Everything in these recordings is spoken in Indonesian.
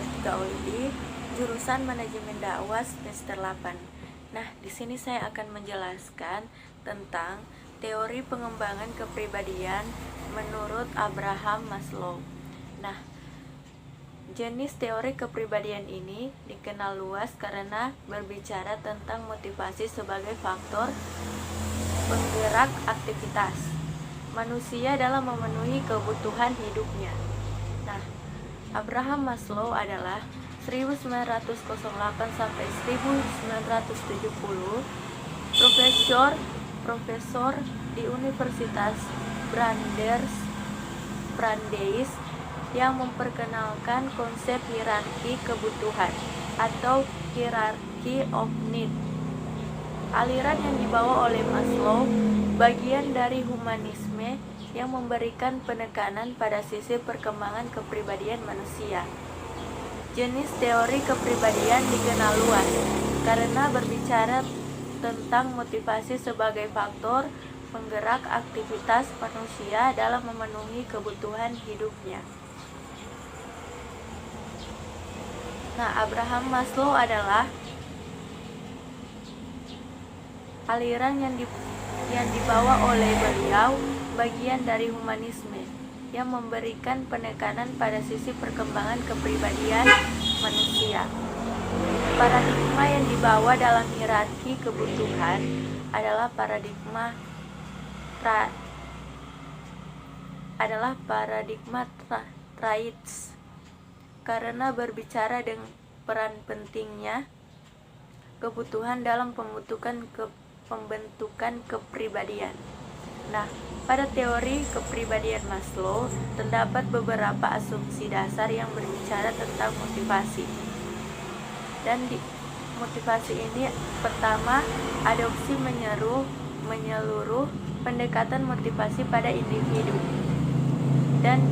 Tika Oili, jurusan Manajemen Dakwah semester 8. Nah, di sini saya akan menjelaskan tentang teori pengembangan kepribadian menurut Abraham Maslow. Nah, jenis teori kepribadian ini dikenal luas karena berbicara tentang motivasi sebagai faktor penggerak aktivitas manusia dalam memenuhi kebutuhan hidupnya. Nah, Abraham Maslow adalah 1908 sampai 1970 profesor di Universitas Brandeis yang memperkenalkan konsep hierarki kebutuhan atau hierarchy of need. Aliran yang dibawa oleh Maslow bagian dari humanisme yang memberikan penekanan pada sisi perkembangan kepribadian manusia. Jenis teori kepribadian dikenal luas karena berbicara tentang motivasi sebagai faktor penggerak aktivitas manusia dalam memenuhi kebutuhan hidupnya. Nah, Abraham Maslow adalah aliran yang dibawa oleh beliau bagian dari humanisme yang memberikan penekanan pada sisi perkembangan kepribadian manusia. Paradigma yang dibawa dalam hierarki kebutuhan adalah paradigma traits karena berbicara dengan peran pentingnya kebutuhan dalam pembentukan kepribadian. Nah, pada teori kepribadian Maslow terdapat beberapa asumsi dasar yang berbicara tentang motivasi. Dan di motivasi ini pertama, adopsi menyeluruh pendekatan motivasi pada individu. Dan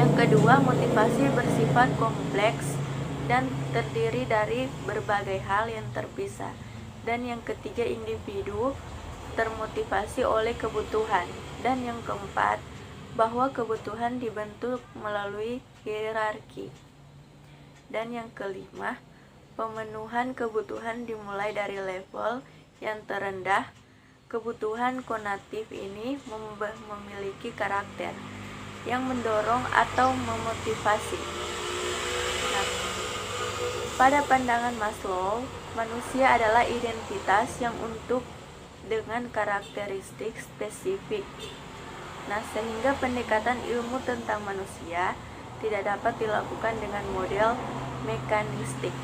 yang kedua, motivasi bersifat kompleks dan terdiri dari berbagai hal yang terpisah. Dan yang ketiga, individu termotivasi oleh kebutuhan. Dan yang keempat, bahwa kebutuhan dibentuk melalui hierarki. Dan yang kelima, pemenuhan kebutuhan dimulai dari level yang terendah. Kebutuhan konatif ini memiliki karakter yang mendorong atau memotivasi. Nah, pada pandangan Maslow, manusia adalah identitas yang dengan karakteristik spesifik. Nah, sehingga pendekatan ilmu tentang manusia tidak dapat dilakukan dengan model mekanistik.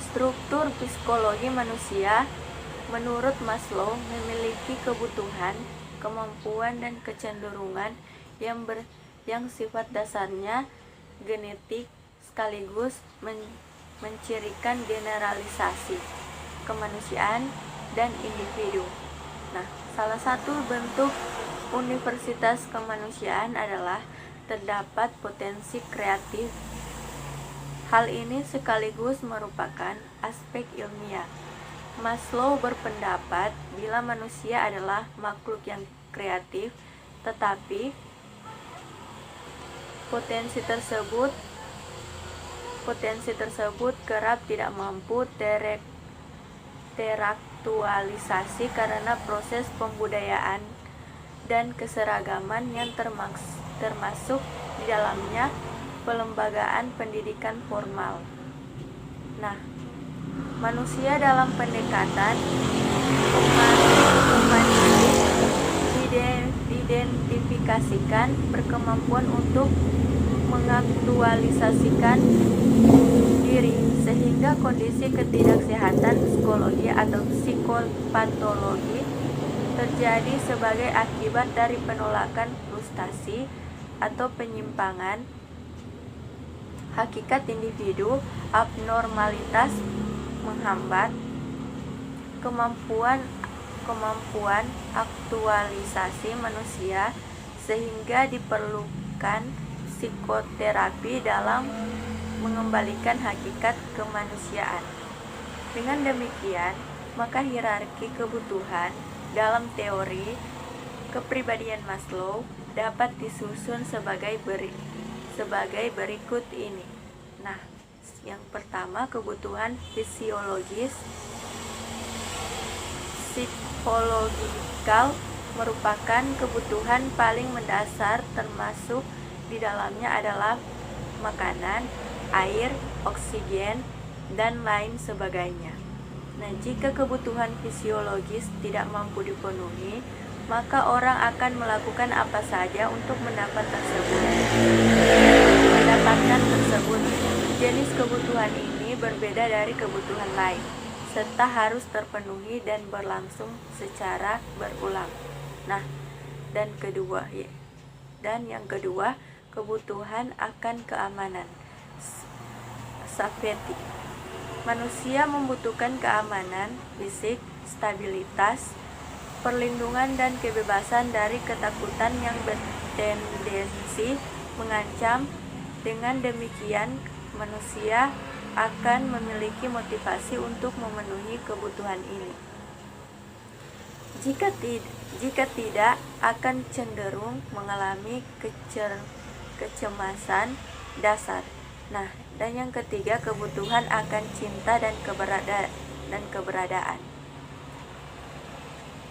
Struktur psikologi manusia menurut Maslow memiliki kebutuhan, kemampuan, dan kecenderungan yang sifat dasarnya genetik sekaligus mencirikan generalisasi kemanusiaan dan individu. Nah, salah satu bentuk universitas kemanusiaan adalah terdapat potensi kreatif. Hal ini sekaligus merupakan aspek ilmiah. Maslow berpendapat bila manusia adalah makhluk yang kreatif, tetapi potensi tersebut kerap tidak mampu teraktualisasi karena proses pembudayaan dan keseragaman yang termasuk di dalamnya pelembagaan pendidikan formal. Nah, manusia dalam pendekatan humanistik diidentifikasikan berkemampuan untuk mengaktualisasikan diri, sehingga kondisi ketidaksehatan psikologi atau psikopatologi terjadi sebagai akibat dari penolakan frustasi atau penyimpangan hakikat individu. Abnormalitas menghambat kemampuan aktualisasi manusia, sehingga diperlukan psikoterapi dalam mengembalikan hakikat kemanusiaan. Dengan demikian, maka hierarki kebutuhan dalam teori kepribadian Maslow dapat disusun sebagai berikut ini. Nah, yang pertama, kebutuhan fisiologis. Psikologikal merupakan kebutuhan paling mendasar, termasuk di dalamnya adalah makanan, air, oksigen, dan lain sebagainya. Nah, jika kebutuhan fisiologis tidak mampu dipenuhi, maka orang akan melakukan apa saja untuk mendapatkan tersebut. Jenis kebutuhan ini berbeda dari kebutuhan lain, serta harus terpenuhi dan berlangsung secara berulang. Nah, dan yang kedua, kebutuhan akan keamanan. Safety. Manusia membutuhkan keamanan fisik, stabilitas, perlindungan dan kebebasan dari ketakutan yang bertendensi mengancam. Dengan demikian, manusia akan memiliki motivasi untuk memenuhi kebutuhan ini. Jika tidak, akan cenderung mengalami kecemasan dasar. Nah, dan yang ketiga, kebutuhan akan cinta dan keberadaan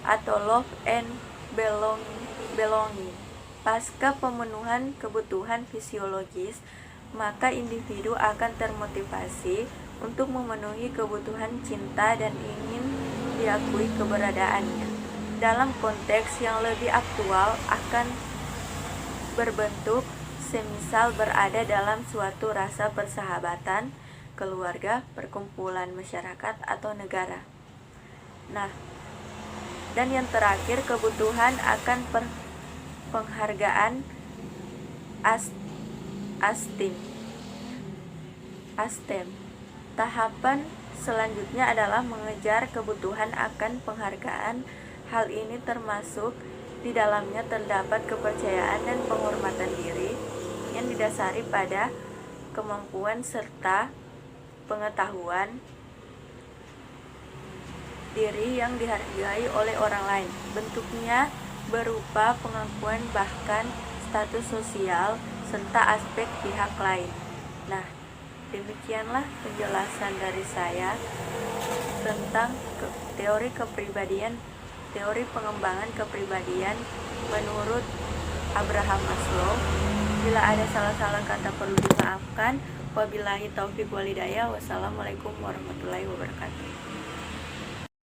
atau love and belonging. Pasca pemenuhan kebutuhan fisiologis, maka individu akan termotivasi untuk memenuhi kebutuhan cinta dan ingin diakui keberadaannya. Dalam konteks yang lebih aktual, akan berbentuk semisal berada dalam suatu rasa persahabatan, keluarga, perkumpulan masyarakat, atau negara. Nah, dan yang terakhir, kebutuhan akan penghargaan ASTEM. Tahapan selanjutnya adalah mengejar kebutuhan akan penghargaan. Hal ini termasuk di dalamnya terdapat kepercayaan dan penghormatan diri yang didasari pada kemampuan serta pengetahuan diri yang dihargai oleh orang lain. Bentuknya berupa pengakuan, bahkan status sosial, serta aspek pihak lain. Nah, demikianlah penjelasan dari saya tentang teori pengembangan kepribadian menurut Abraham Maslow. Bila ada salah-salah kata perlu dimaafkan. Wabillahi taufiq walhidayah. Wassalamualaikum warahmatullahi wabarakatuh.